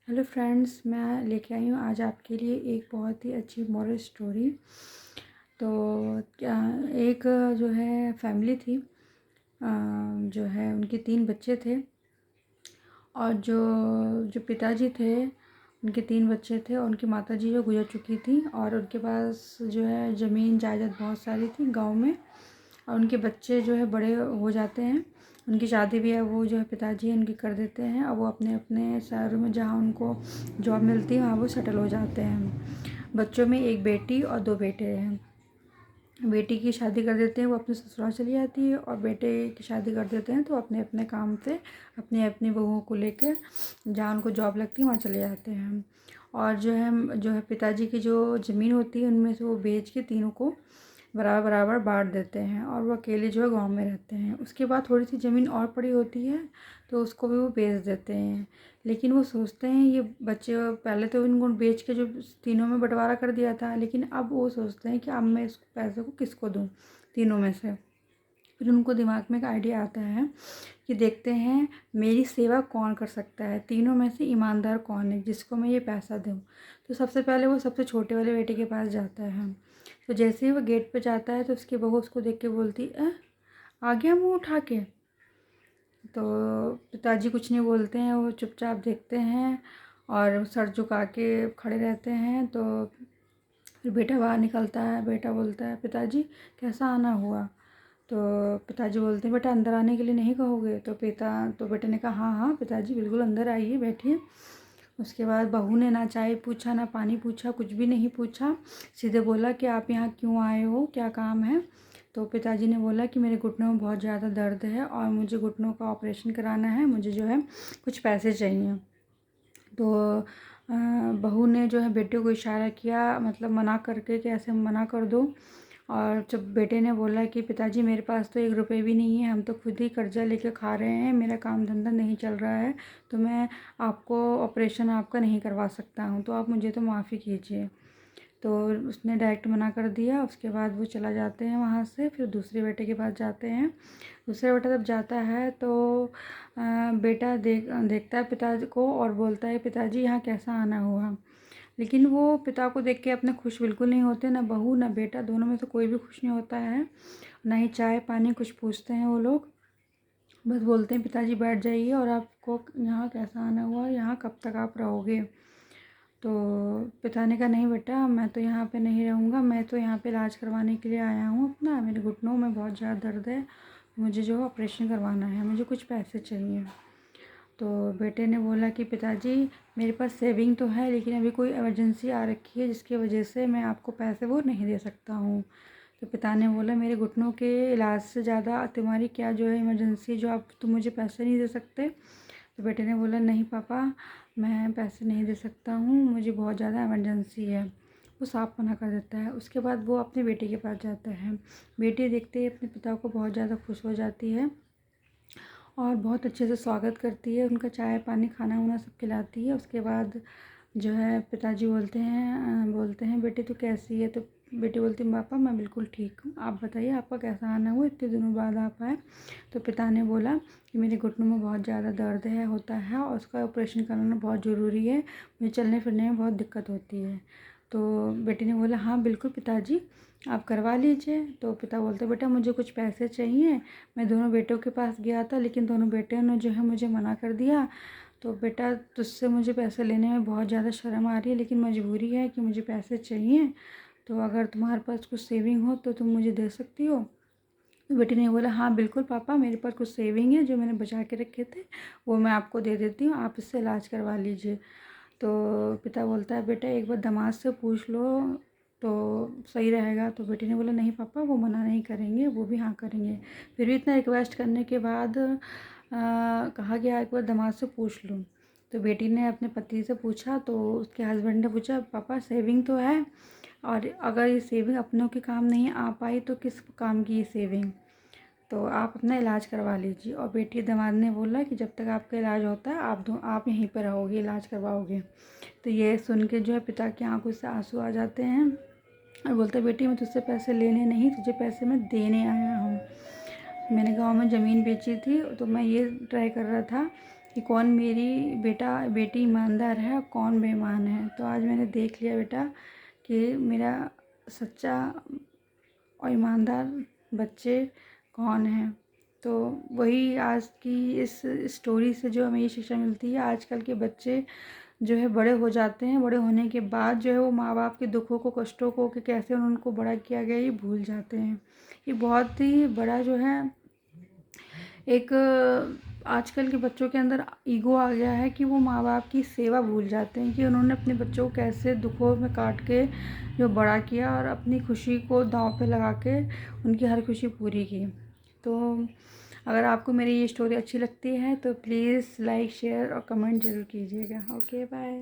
Hello friends, मैं लेके आई हूँ आज आपके लिए एक बहुत ही अच्छी मॉरल स्टोरी। तो क्या एक जो है फैमिली थी, जो है उनके 3 बच्चे थे। और जो जो पिताजी थे उनके 3 बच्चे थे और उनकी माताजी जो गुजर चुकी थी और उनके पास जो है ज़मीन जायदाद बहुत सारी थी गांव में। और उनके बच्चे जो है बड़े हो जाते हैं, उनकी शादी भी है वो जो है पिताजी उनकी कर देते हैं और वो अपने अपने शहरों में जहाँ उनको जॉब मिलती है वहाँ वो सेटल हो जाते हैं। बच्चों में एक बेटी और 2 बेटे हैं। बेटी की शादी कर देते हैं, वो अपने ससुराल चली जाती है, और बेटे की शादी कर देते हैं तो अपने अपने काम से अपनी अपनी बहुओं को लेकर जहाँ उनको जॉब लगती है वहाँ चले जाते हैं। और जो है पिताजी की जो ज़मीन होती है उनमें से वो बेच के तीनों को बराबर बराबर बांट देते हैं और वो अकेले जो है गांव में रहते हैं। उसके बाद थोड़ी सी ज़मीन और पड़ी होती है तो उसको भी वो बेच देते हैं। लेकिन वो सोचते हैं ये बच्चे, पहले तो इनको बेच के जो तीनों में बंटवारा कर दिया था, लेकिन अब वो सोचते हैं कि अब मैं इस पैसे को किसको दूँ तीनों में से। फिर उनको दिमाग में एक आइडिया आता है कि देखते हैं मेरी सेवा कौन कर सकता है, तीनों में से ईमानदार कौन है जिसको मैं ये पैसा दूँ। तो सबसे पहले वो सबसे छोटे वाले बेटे के पास जाता है। तो जैसे ही वो गेट पे जाता है तो उसकी बहू उसको देख के बोलती आ गया मुँह उठा के। तो पिताजी कुछ नहीं बोलते हैं, वो चुपचाप देखते हैं और सर झुका के खड़े रहते हैं। तो फिर बेटा बाहर निकलता है, बेटा बोलता है पिताजी कैसा आना हुआ। तो पिताजी बोलते हैं बेटा अंदर आने के लिए नहीं कहोगे। तो बेटे ने कहा हाँ हाँ पिताजी बिल्कुल अंदर आइए बैठिए। उसके बाद बहू ने ना चाय पूछा ना पानी पूछा, कुछ भी नहीं पूछा, सीधे बोला कि आप यहाँ क्यों आए हो, क्या काम है। तो पिताजी ने बोला कि मेरे घुटनों में बहुत ज़्यादा दर्द है और मुझे घुटनों का ऑपरेशन कराना है, मुझे जो है कुछ पैसे चाहिए। तो बहू ने जो है बेटे को इशारा किया, मतलब मना करके कि ऐसे मना कर दो। और जब बेटे ने बोला कि पिताजी मेरे पास तो 1 रुपये भी नहीं है, हम तो खुद ही कर्जा लेके खा रहे हैं, मेरा काम धंधा नहीं चल रहा है, तो मैं आपको ऑपरेशन आपका नहीं करवा सकता हूँ, तो आप मुझे तो माफ़ी कीजिए। तो उसने डायरेक्ट मना कर दिया। उसके बाद वो चला जाते हैं वहाँ से, फिर दूसरे बेटे के पास जाते हैं। दूसरा बेटा जब जाता है तो बेटा देखता है पिताजी को और बोलता है पिताजी यहाँ कैसा आना हुआ। लेकिन वो पिता को देख के अपने खुश बिल्कुल नहीं होते, ना बहू ना बेटा, दोनों में से कोई भी खुश नहीं होता है। ना ही चाय पानी कुछ पूछते हैं वो लोग, बस बोलते हैं पिताजी बैठ जाइए और आपको यहाँ कैसा आना हुआ, यहाँ कब तक आप रहोगे। तो पिता ने कहा नहीं बेटा मैं तो यहाँ पे नहीं रहूँगा, मैं तो यहाँ पे इलाज करवाने के लिए आया हूँ अपना, मेरे घुटनों में बहुत ज़्यादा दर्द है, मुझे जो ऑपरेशन करवाना है, मुझे कुछ पैसे चाहिए। तो बेटे ने बोला कि पिताजी मेरे पास सेविंग तो है लेकिन अभी कोई इमरजेंसी आ रखी है जिसकी वजह से मैं आपको पैसे वो नहीं दे सकता हूँ। तो पिता ने बोला मेरे घुटनों के इलाज से ज़्यादा तुम्हारी क्या जो है इमरजेंसी जो आप तुम मुझे पैसे नहीं दे सकते। तो बेटे ने बोला नहीं पापा मैं पैसे नहीं दे सकता हूँ, मुझे बहुत ज़्यादा इमरजेंसी है। वो साफ मना कर देता है। उसके बाद वो अपने बेटे के पास जाता है। बेटी देखते ही अपने पिता को बहुत ज़्यादा खुश हो जाती है और बहुत अच्छे से स्वागत करती है, उनका चाय पानी खाना वाना सब खिलाती है। उसके बाद जो है पिताजी बोलते हैं बेटी तू कैसी है। तो बेटी बोलती है पापा मैं बिल्कुल ठीक हूँ, आप बताइए आपका कैसा आना हुआ, इतने दिनों बाद आप आए। तो पिता ने बोला कि मेरे घुटनों में बहुत ज़्यादा दर्द होता है और उसका ऑपरेशन कराना बहुत ज़रूरी है, मुझे चलने फिरने में बहुत दिक्कत होती है। तो बेटी ने बोला हाँ बिल्कुल पिताजी आप करवा लीजिए। तो पिता बोलते बेटा मुझे कुछ पैसे चाहिए, मैं दोनों बेटों के पास गया था लेकिन दोनों बेटियों ने जो है मुझे मना कर दिया। तो बेटा तुझसे मुझे पैसे लेने में बहुत ज़्यादा शर्म आ रही है लेकिन मजबूरी है कि मुझे पैसे चाहिए, तो अगर तुम्हारे पास कुछ सेविंग हो तो तुम मुझे दे सकती हो। तो बेटी ने बोला हाँ बिल्कुल पापा मेरे पास कुछ सेविंग है जो मैंने बचा के रखे थे, वो मैं आपको दे देती हूँ, आप इससे इलाज करवा लीजिए। तो पिता बोलता है बेटा एक बार दामाद से पूछ लो तो सही रहेगा। तो बेटी ने बोला नहीं पापा वो मना नहीं करेंगे, वो भी हाँ करेंगे। फिर भी इतना रिक्वेस्ट करने के बाद कहा गया एक बार दामाद से पूछ लूँ। तो बेटी ने अपने पति से पूछा तो उसके हस्बैंड ने पूछा पापा सेविंग तो है, और अगर ये सेविंग अपनों के काम नहीं आ पाई तो किस काम की ये सेविंग, तो आप अपना इलाज करवा लीजिए। और बेटी दामाद ने बोला कि जब तक आपका इलाज होता है आप यहीं पर रहोगे, इलाज करवाओगे। तो ये सुन के जो है पिता की आंखों से आंसू आ जाते हैं और बोलते बेटी मैं तुझसे पैसे लेने नहीं, तुझे पैसे मैं देने आया हूँ। मैंने गांव में ज़मीन बेची थी तो मैं ये ट्राई कर रहा था कि कौन मेरी बेटी ईमानदार है और कौन बेईमान है। तो आज मैंने देख लिया बेटा कि मेरा सच्चा और ईमानदार बच्चे कौन हैं। तो वही आज की इस स्टोरी से जो हमें ये शिक्षा मिलती है, आजकल के बच्चे जो है बड़े हो जाते हैं, बड़े होने के बाद जो है वो माँ बाप के दुखों को, कष्टों को, कि कैसे उनको बड़ा किया गया, ये भूल जाते हैं। ये बहुत ही बड़ा जो है एक आजकल के बच्चों के अंदर ईगो आ गया है कि वो माँ बाप की सेवा भूल जाते हैं कि उन्होंने अपने बच्चों को कैसे दुखों में काट के जो बड़ा किया और अपनी खुशी को दांव पे लगा के उनकी हर खुशी पूरी की। तो अगर आपको मेरी ये स्टोरी अच्छी लगती है तो प्लीज़ लाइक, शेयर और कमेंट ज़रूर कीजिएगा। Okay, bye.